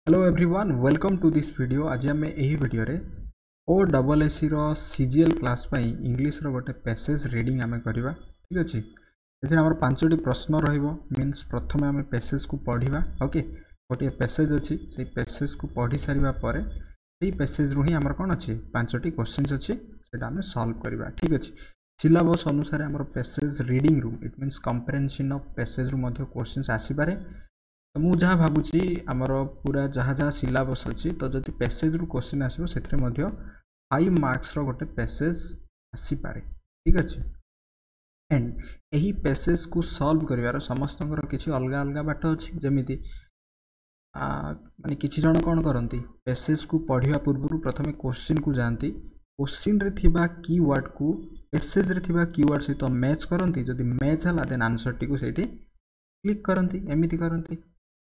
Hello everyone welcome to this video. आज आम यही वीडियो रे OSSC रो सीजीएल क्लास पाई इंग्लिश रो गोटे पैसेज रीडिंग आम करवा। ठीक अच्छे ये आम 5टी प्रश्न मीन्स प्रथम आम पैसेज को पढ़ा। ओके गोटे पैसेज अच्छी से पैसेज को पढ़ी सारा पर पैसेज रू ही आम कौन अच्छी 5टी क्वेश्चन अच्छी से आम सॉल्व करवा। ठीक अच्छे सिलेबस अनुसार आम पैसेज रीडिंग रू it means comprehension of passage रू क्वेश्चन आसीपारे। तो मुझे जहाँ भावुची आमर पूरा जहाँ जहाँ सिलेबस अच्छी तो जब पैसेज रू क्वेश्चन आसो से 5 मार्क्स रो गोटे पैसेज आसीपारे। ठीक अच्छे एंड यही पैसेज को सॉल्व करिवार समस्त किसी अलग अलग बाट अच्छी जमीती माने किसी जन कौन करती पैसेज को पढ़ा पूर्व प्रथम क्वेश्चन को जाती क्वेश्चन रे थिबा कीवर्ड को पैसेज रे थिबा कीवर्ड सहित मैच करती जदि मैच है देन आंसर टी को सेठी क्लिक करती एमती करती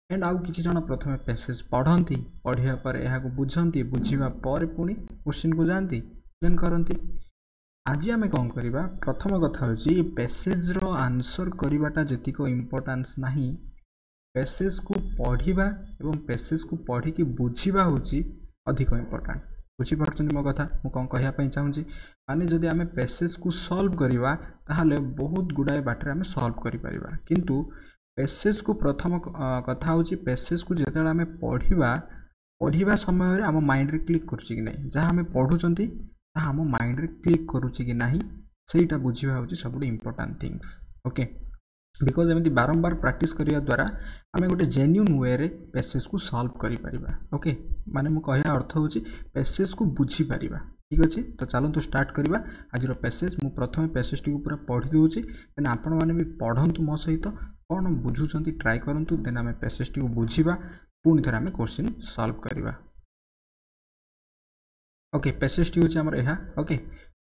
एंड आउ किसी जन प्रथम पैसेज पढ़ती पढ़िया पर यह बुझती बुझा पर पुणी क्वेश्चन को जाती देन करती। आज आम कौन करवा प्रथम कथा हूँ पैसेज रो आंसर करवाटा जीक इम्पोर्टान्स नहीं पैसेज को पढ़ा एवं पैसेज को पढ़ी की बुझा हूँ अधिक इम्पोर्टाट। बुझीपार मो कथा मुझे कौन कहवाई चाहूँगी माने जदि आम पैसेज को सॉल्व करवा ताहले बहुत गुड़ाए बाटर आम सॉल्व करिपरिबा किंतु पैसेज को प्रथम कथा हूँ पैसेज को जिते आम पढ़ा समय आम माइंड रे क्लिक करुच्ची कि नहीं जहाँ आम पढ़ुंट आम माइंड रे क्लिक करुच्ची कि नहीं सेटा बुझा हूँ सब इम्पोर्टाट थिंग्स। ओके बिकज एमती बारंबार प्रैक्टिस करने द्वारा आम गोटे जेन्युइन वे रे पैसेज को सॉल्व करिपरिबा। ओके माने मु कहया अर्थ हूँ पैसेज को बुझी पारिबा। ठीक अच्छे तो चलतु स्टार्ट करवा आज पैसेज मु प्रथम पैसेज टी पूरा पढ़ी दूसरी देन आपण मैंने भी पढ़ंतु मो सहित कौन बुझुंट ट्राए करंतु देन आम पैसेज टी को बुझा पुणी थे आम क्वेश्चन सॉल्व करवा। ओके पैसेज टी हूँ आमर यह ओके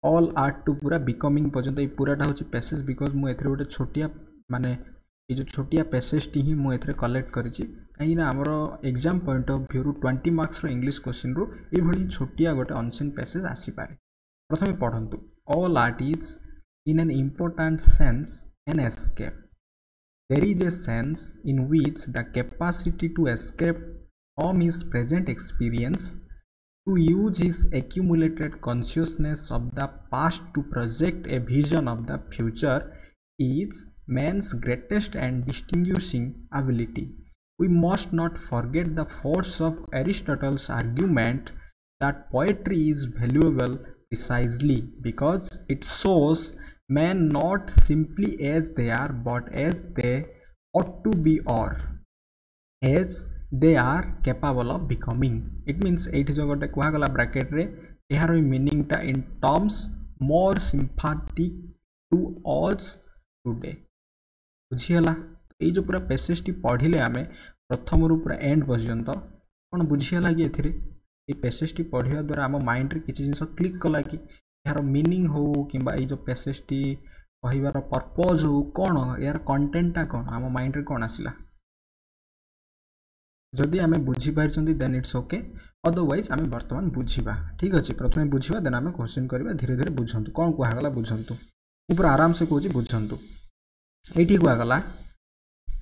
ऑल आर्ट टू पूरा बिकमिंग पर्यंत ये पूराटा हूँ पैसेज बिकज मुझे गोटे छोटिया माने ये जो छोटिया पैसेज टी ही मुझे कलेक्ट करी कहीं आमर exam point of view 20 marks रो इंग्लिश क्वेश्चन रू ये छोटिया गोटे अनसीन पैसेज आसीपारे। प्रथम पढ़ंतु all art is in an important sense an escape there is a sense in which the capacity to escape from his present experience to use his accumulated consciousness of the past to project a vision of the future is man's greatest and distinguishing ability. We must not forget the force of Aristotle's argument that poetry is valuable precisely because it shows men not simply as they are but as they ought to be or as they are capable of becoming. It means एठी जो गोटे कहगला bracket रे यार meaning टा in terms more sympathetic to us today बुझीगला। ये जो पूरा पैसेज टी पढ़िले आमे प्रथम रू पूरा एंड पर्यंत कौन बुझीगला कि एथिरे ये पैसेज टी पढ़िया द्वारा आम माइंड रे किसी जिनस क्लिक कला कि यार मीनिंग हो कि जो पैसेज टी कहबार पर्पज हो कौन यार कंटेंटा कौन आम माइंड रे कौन आसला जदि आम बुझीपारी देन इट्स ओके अदरवाइज आम बर्तमान बुझा। ठीक अच्छे प्रथम बुझा देन आम क्वेश्चन करवा धीरे धीरे बुझंतु कौन कहगला बुझंतु पूरा आराम से कहूँ बुझंतु। ये कहगला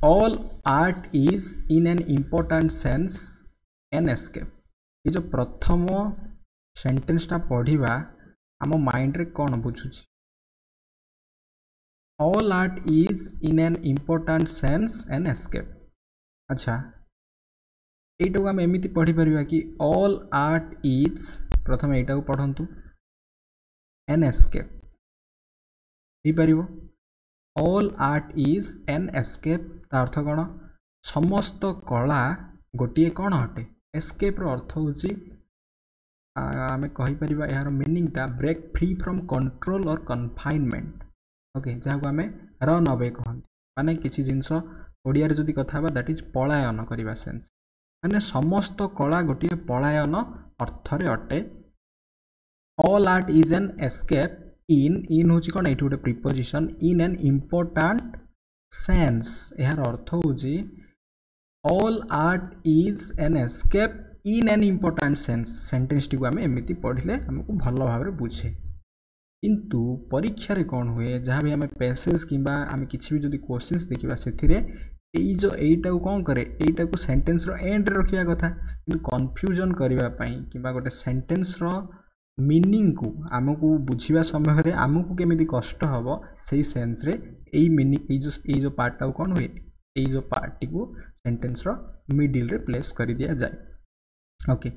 all art is in an important sense an escape. ये जो प्रथम सेंटेंसटा पढ़ा आम माइंड रे कौन बुझुची all art is in an important sense an escape. अच्छा यहीटा को आम एमती पढ़ी पारिबा कि ऑल आर्ट इज प्रथम यहीटा को पढ़ंतु एन एस्केप हो पारिबो all art is an escape ता अर्थ कौन समस्त कला गोटे कौन अटे एस्केप रो अर्थ होची आम कहीपर यार मीनिंग टा ब्रेक फ्री फ्रॉम कंट्रोल और कन्फाइनमेंट। ओके जहाँ को आम रन अवे कहते माने किसी जिनस ओडिया रे जदि कथा दैट इज पलायन करवा सेंस माने समस्त कला गोटे पलायन अर्थ रे अटे। All art is an escape in हूँ कौन ये गोटे preposition in an important sense यार अर्थ हूँ all art is an escape in an important sense sentence टी को आम एमती पढ़ले आमको भल भाव बुझे किंतु परीक्षा रे कौन हुए जहाँ भी आम पैसेज कि आम किसी भी जदि क्वेश्चंस देखा से जो एटा को कौन करे एटा को सेंटेंस रो एंड रे रखिया कथा किंतु कंफ्यूजन करबा पई किबा गोटे सेंटेंस रो मीनिंग को आमको बुझिबा समय रे आमको केमिति कष्ट हबो सेही सेंस रे एई मीनिंग ए जो पार्ट टा कोन होय ए जो पार्ट को सेंटेंस रो मिडिल रे प्लेस कर दिया जाए ओके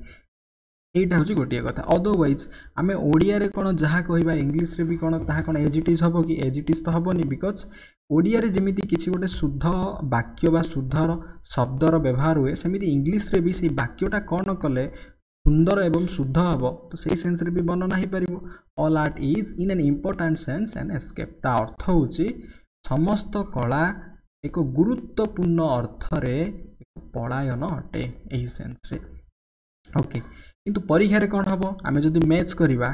एटा होची गोटिया कथा अदरवाइज आमे ओडिया रे कोन जहा कहबा इंग्लिश रे भी कोन ताहा कोन एज इट इज हबो कि एज इट इज तो हबोनी बिकॉज ओडिया रे जेमिति किछि गोटे शुद्ध वाक्य बा शुद्धर शब्दर व्यवहार हुए सेमिति इंग्लिश रे भी से वाक्यटा कोन कले सुंदर एवं शुद्ध हबो तो सही सेंस रे भी वर्णना ही परिबो all art is in an important sense and escape ता अर्थ होची समस्त कला एक गुरुत्वपूर्ण अर्थ रे एक पलायन अटे एही सेंस रे ओके किंतु परीक्षा रे कोन हबो आमे जदी मैच करिबा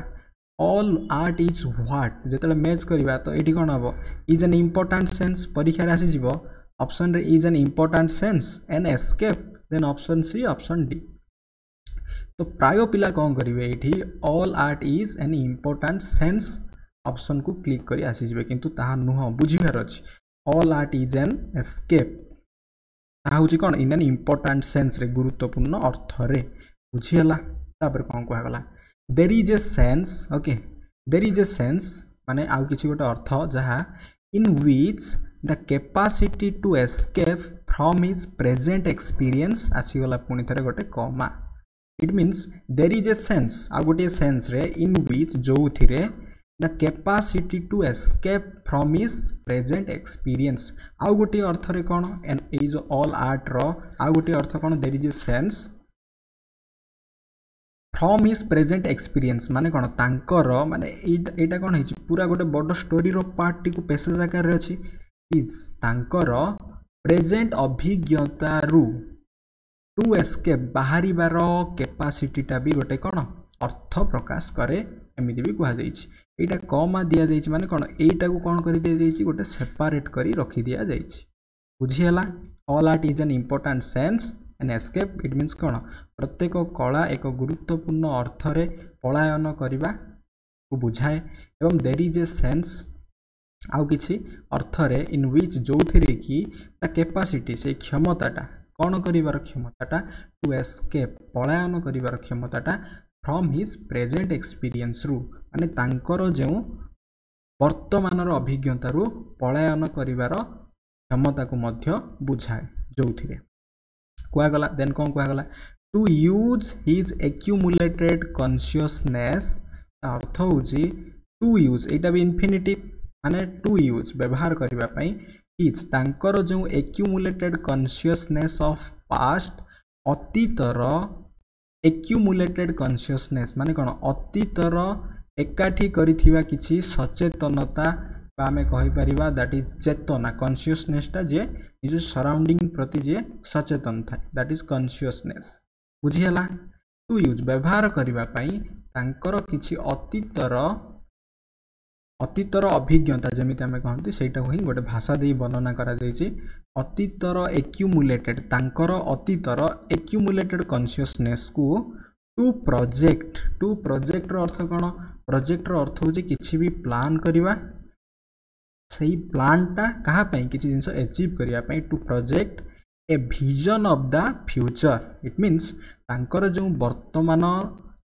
ऑल आर्ट इज व्हाट जेतले मैच करिबा तो एठी कोन हबो इज एन इंपोर्टेंट सेंस परीक्षा रे आसी जिवो ऑप्शन रे is an important sense and escape then option C option D तो प्राय पिला कौन करेंगे ये all art is an important sense option को क्लिक करी आसी जिवे किंतु ताहा नुह बुझिबार अछि all art is an escape ताहा होची कोन इन एन इंपोर्टेंट सेंस रे गुरुत्वपूर्ण अर्थ रे बुझियला तापर कोन कहला गला there is a sense okay there is a sense माने आउ किछि गोटे अर्थ जहा in which the capacity to escape from his present experience आसी गला पुनी थरे गोटे comma it means there is a sense आ गोटे सेंस रे इन व्हिच जो थिरे the capacity to escape from his present experience आ गोटे अर्थ रे कोन एंड ए जो ऑल आर्ट रो आ गोटे अर्थ कोन there is a sense from his present experience माने कोन तांकर माने एटा कोन हिची पूरा गोटे बड़ स्टोरी रो पार्ट टी को पैसेज आकार रे अछि इज तांकर प्रेजेंट अभिज्ञता रु टू एस्केप बाहरी बार कैपेसिटी टा भी गोटे कोन अर्थ प्रकाश करे एमिति भी कहा जाइछि एटा कमा दिया जाइछि माने कोन एटा को कोन करि दिया जाइछि गोटे सेपरेट करी रखि दिया जाइछि बुझियला all art is an important sense and escape it means कोन प्रत्येक कला एक गुरुत्वपूर्ण अर्थ रे पलायन करिबा को बुझाए एवं देयर इज ए सेंस आउ किछि अर्थ रे इन व्हिच जो थिरे कि ता कैपेसिटी से क्षमताटा कौन करिवार क्षमताटा टू एस्केप पलायन करिवार क्षमताटा फ्रॉम हिज प्रेजेंट एक्सपीरियंस रु माने तांकर जो वर्तमानर अभिज्ञता रु पलायन करिवार क्षमता को मध्य बुझाए जोथिरे कुआ गला देन कोन कुआ गला to use his accumulated consciousness अर्थ होची टू यूज एटा भी इन्फिनिटिव माने टू यूज व्यवहार करिवा पई इज तांकर जो एक्यूमुलेटेड कॉन्शियसनेस ऑफ पास्ट अतीतर एक्यूमुलेटेड कॉन्शियसनेस माने कोन अतीतर एकाठी करिथिबा किछि सचेतनता बा हमें कहि परिबा दैट इज चेतना कॉन्शियसनेस ता जे निज सराउंडिंग प्रति जे सचेतन था दैट इज कॉन्शियसनेस बुझियला टू यूज व्यवहार करिवा पई तांकर किछि अतीतर अभिज्ञता जमिति आमे कहंती सेटा ही गोटे भाषा दे वर्णना करा जायछि अतीतर एक्यूमुलेटेड तांकर अतीतर एक्यूमुलेटेड कॉन्शियसनेस को टू प्रोजेक्ट रो अर्थ कोन प्रोजेक्ट रो अर्थ होछि किछि भी प्लान करिवा सही प्लान टा कहा पई किछि जिंस अचीव करिया पई to project a vision of the future it means तांकर जो वर्तमान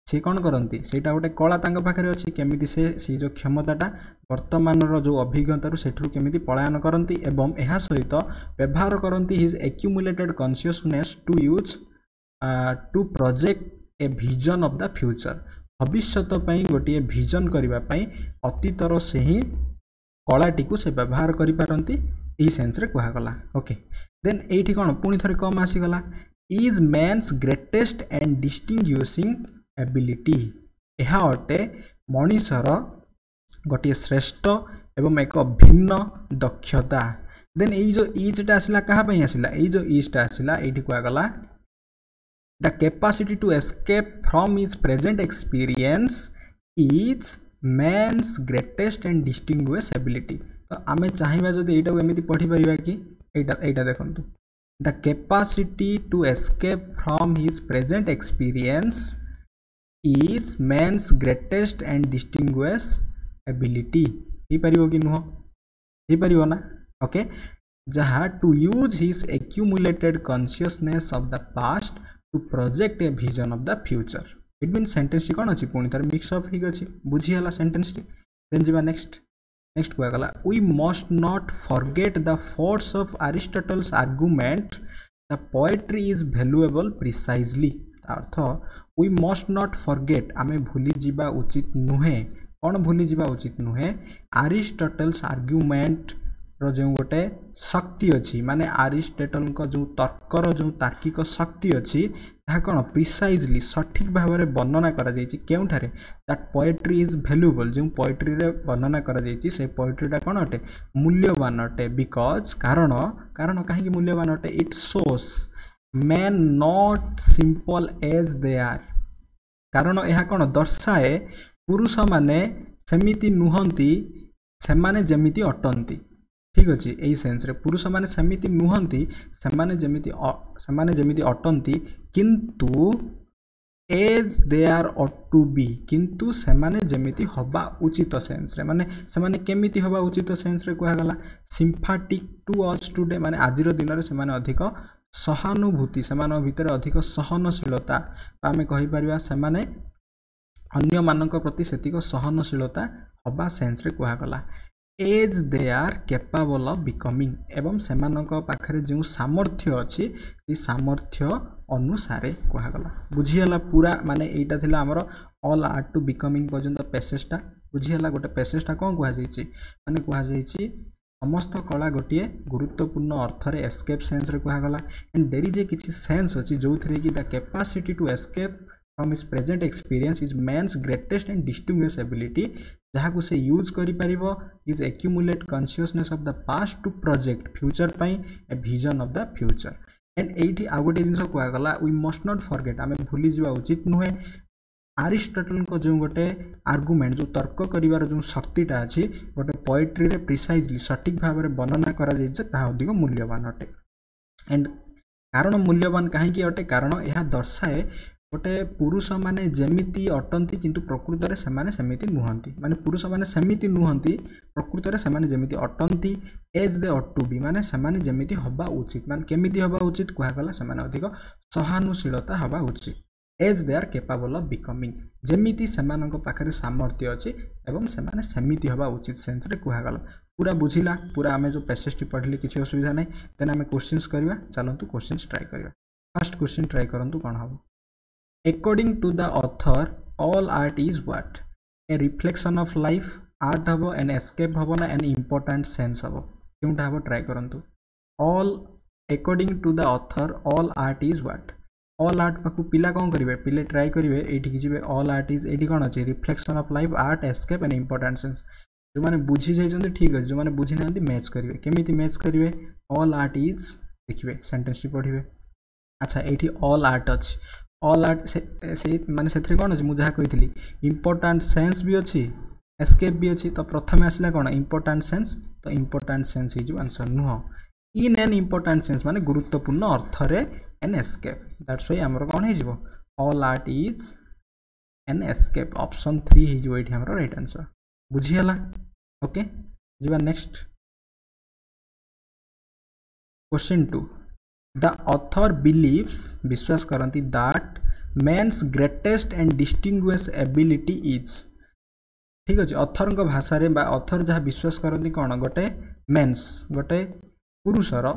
से कौन करती सेटा गोटे कला तांग पाखरे अछि केमिति से जो क्षमताटा वर्तमान रो जो अभिज्ञता रु सेठु केमिति पलायन करती एवं एहा सहित व्यवहार करती his accumulated consciousness to use to project a vision of the future भविष्यत पई गोटे विजन करिवा पई अतीतर से ही कलाटी को से व्यवहार करि पारंती एही सेंस रे कहा गला ओके देन एठी कोन पुनी थरे कम आसी गला is man's greatest and distinguishing ability यह अटे मनीषर गोटे श्रेष्ठ एवं एक भिन्न दक्षता देन ये जो इजटा आसला कहा पई आसला ये जो इजटा आसला एठी कुआ गला the capacity to escape from his present experience is man's greatest and distinguish ability तो आमे चाहिबा जदि एटा को एमिति पढी परिबा कि एटा देखंतु the capacity to escape from his present experience is man's greatest and distinguish ability ही परिबो कि नुह ही परिबो ना ओके जहाँ to use his accumulated consciousness of the past to project a vision of the future it mean sentence कौन अच्छी पुणी तार मिक्स अप हो बुझीगला सेंटेंस देन जी नेक्स्ट नेक्स्ट कहगला we must not forget the force of Aristotle's argument the poetry is valuable precisely अर्थ we must not forget आमे भूली जीवा उचित नुहे कौन भूली जीवा उचित नुहे एरिस्टटल्स आर्गुमेंट रो जो गोटे शक्ति अच्छी माने एरिस्टटल जो तर्कर जो तार्किक शक्ति अच्छी ता कौन प्रिसाइजली सठिक भाव में वर्णना करा जायछि केउठारे दैट पोएट्री इज वैल्यूएबल जो पोएट्री रे वर्णना करा जायछि से पोएट्रीटा कौन अटे मूल्यवान अटे बिकॉज कारण कारण कहीं मूल्यवान अटे it shows man not simple as they are कारण यह कौन दर्शाए पुरुष माने सेमिति नुहंती सेमाने जेमिति अटंती ठीक अच्छे यही सेन्स रे पुरुष माने सेमिति नुहंती सेमाने जेमिति अटंती किंतु as they are ought to be किंतु सेमाने जेमिति हवा उचित सेन्स रे माने सेमाने केमिति हवा उचित सेन्स रे कहगला सिम्फाटिक टू अस टुडे माने आजिर दिन रे सेमाने अधिक सहानुभूति सेमान भितर अधिक सहनशीलता आमे कहि परिबा सेमाने अन्य मानक प्रति सेतिक सहनशीलता हवा सेन्स रे कहगला as they are capable of becoming एवं सेमानक पाखरे जो सामर्थ्य अच्छी से सामर्थ्य अनुसारे कहगला बुझीगला पूरा माने एटा थिला हमर ऑल आर्ट टू बिकमिंग पर्यंत पैसेजटा बुझीगला गोटे पैसेजटा कौन कह जायछि माने कह जायछि समस्त कला गोटे गुरुत्वपूर्ण अर्थ रे एस्केप सेन्स रे कहगला एंड देयर इज ए किछि सेन्स अछि जो थरे कि the capacity to escape from his present experience is man's greatest and distinguish ability जहाँ को से यूज करि परिबो is accumulate consciousness of the past to project future पई a vision of the future and एठी आ गोटे जिंस कहगला वी मस्ट नॉट फॉरगेट आमे भूली जीवा उचित नुहे एरिस्टटल को जो गोटे आर्गुमेंट जो तर्क करिवार जो शक्तिटा अछि गोटे पोएट्री रे प्रिसाइजली सठिक भाव में वर्णना करा जाय जे ता अधिक मूल्यवान अटे एंड कारण मूल्यवान कहीं अटे कारण यह दर्शाए गोटे पुरुष माने जेमिति अटंती किंतु प्रकृत रे सेमाने सेमिति नुहंती माने पुरुष माने सेमिति नुहंती प्रकृत रे सेमाने जेमिति अटंती as they ought to be माने सेमाने जेमिति हबा उचित माने केमिति हबा उचित कहगला सेमाने अधिक सहानुशीलता हबा उचित as they are capable of becoming जेमिति सेमानक पाखरे सामर्थ्य अछि एवं सेमाने सेमिति हबा उचित सेंस रे कहगला पूरा बुझिला पूरा आमे जो पैसेज टी पढ़ली किछि असुविधा नै देन आमे क्वेश्चंस करबा चलंतु क्वेश्चंस ट्राई करबा फर्स्ट क्वेश्चन ट्राई करंतु कोन हबो According to the author, all art is what? A reflection of life. Art हबो an escape हबो ना an important sense हबो क्योंटा हबो ट्राई करंतु all according to the author all art is what? all art पाकु पिला कौन करिवे पिले ट्राई करिवे एठी कि जिवे all art is एठी कोन अछि reflection of life art escape and important sense जो माने बुझी जाय जंती ठीक अछि जो माने बुझी नांती मैच करिवे केमिति मैच करिवे all art is देखिवे सेंटेंस पढिवे अच्छा एठी all art अछि ऑल आर्ट से माने सेथरे कोन अछि मु जहा कहितली इंपोर्टेंट सेंस भी अछि एस्केप भी अछि तो प्रथम आसला कोन इंपोर्टेंट सेंस तो इंपोर्टेंट सेंस इज आंसर नुह इन एन इंपोर्टेंट सेंस माने गुरुत्वपूर्ण अर्थ रे एन एस्केप दैट्स व्हाई हमर कोन हे जिवो all art is an escape option 3 हे जिवो एठी हमर राइट आंसर बुझियला ओके जिवा next question 2 The author believes विश्वास करंती that man's greatest and distinguished ability is ठीक अछि ऑथर को भाषा रे बा ऑथर जहा विश्वास करंती कोन गोटे मेंस गोटे पुरुषर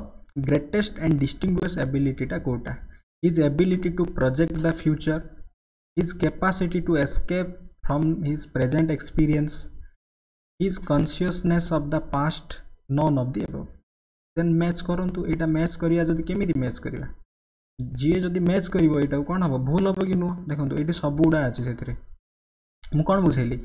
ग्रेटेस्ट एंड डिस्टिंग्विश्ड एबिलिटी टा कोटा his ability to project the future his capacity to escape from his present experience his consciousness of the past none of the above then match करंतु एटा match करिया जदी केमिति match करिया जे जदी match करिवो एटा कोन हबो भूल हबो कि नो देखंतु एटी सब उडा अछि सेथरे मु कोन बुझैली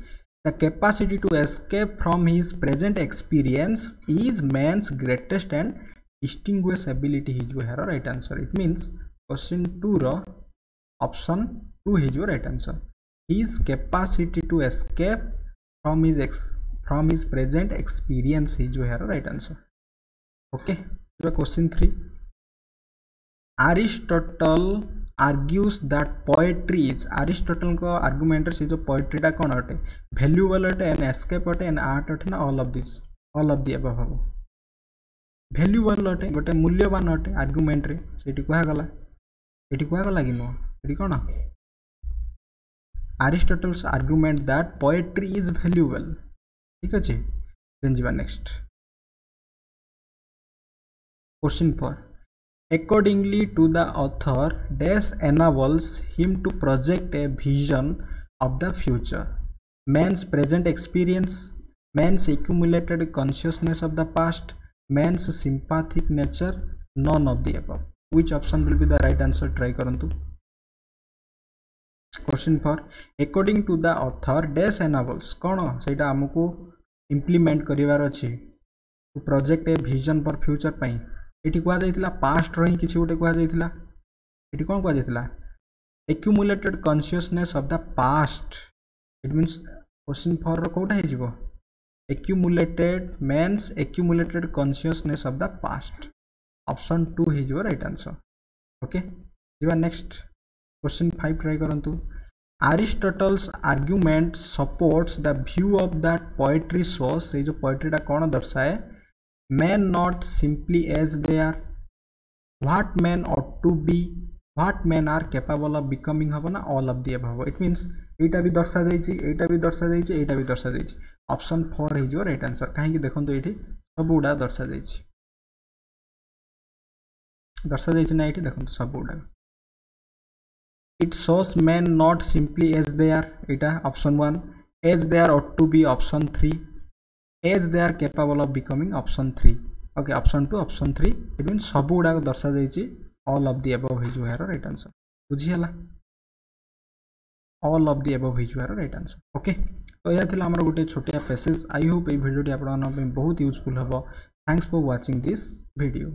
the capacity to escape from his present experience is man's greatest and distinguished ability his here right answer it means question 2 रो option 2 his right answer his capacity to escape from his present experience his here right answer okay question 3 Aristotle argues that poetry is Aristotle को argument से जो poetry टा कोन अटे valuable अटे an escape अटे an art अटे ना ऑल ऑफ द अबव हबो वैल्यूएबल अटे गोटे मूल्यवान अटे आर्गुमेंट रे सेठी कहगला कि नुह ये कौन Aristotle's argument that poetry is valuable ठीक अच्छे then जीवा next question 4 accordingly to the author dash enables him to project a vision of the future man's present experience man's accumulated consciousness of the past man's sympathetic nature none of the above which option will be the right answer try karantu question 4 according to the author dash enables कौन से आमको implement करिवार अछि to project a vision for future पई एठी कुआ जाइतिला past रही किछि गोटे कुआ जाइतिला एठी कोन कुआ जाइतिला accumulated consciousness of the past it means question 4 रो कोटा हे जिवो accumulated man's accumulated consciousness of the past option 2 हे जिवो राइट आंसर ओके जिवा नेक्स्ट क्वेश्चन 5 ट्राई करंतु Aristotle's argument supports the view of that poetry shows से जो poetry टा कौन दर्शाए men not simply as they are what men ought to be what men are capable of becoming हबो ना all of the above it means एटा भी दर्शा जाइछि एटा भी दर्शा जाइछि एटा भी दर्शा जाइछि ऑप्शन 4 हे जो राइट आंसर काहे कि देखंतु एठी सब उडा दर्शा जाइछि ना एठी देखंतु सब उडा It shows men not simply as they are eta option 1 as they are ought to be option 3 as they are capable of becoming option 3 okay option 2 option 3 it means सब गुडा दर्शा जाइछि all of the above हे जो यार right answer बुझी हला all of the above हे जो यार right answer okay तो या थिला हमर गोटे छोटिया passage I hope A video T आपन बहुत यूजफुल हबो thanks for watching this video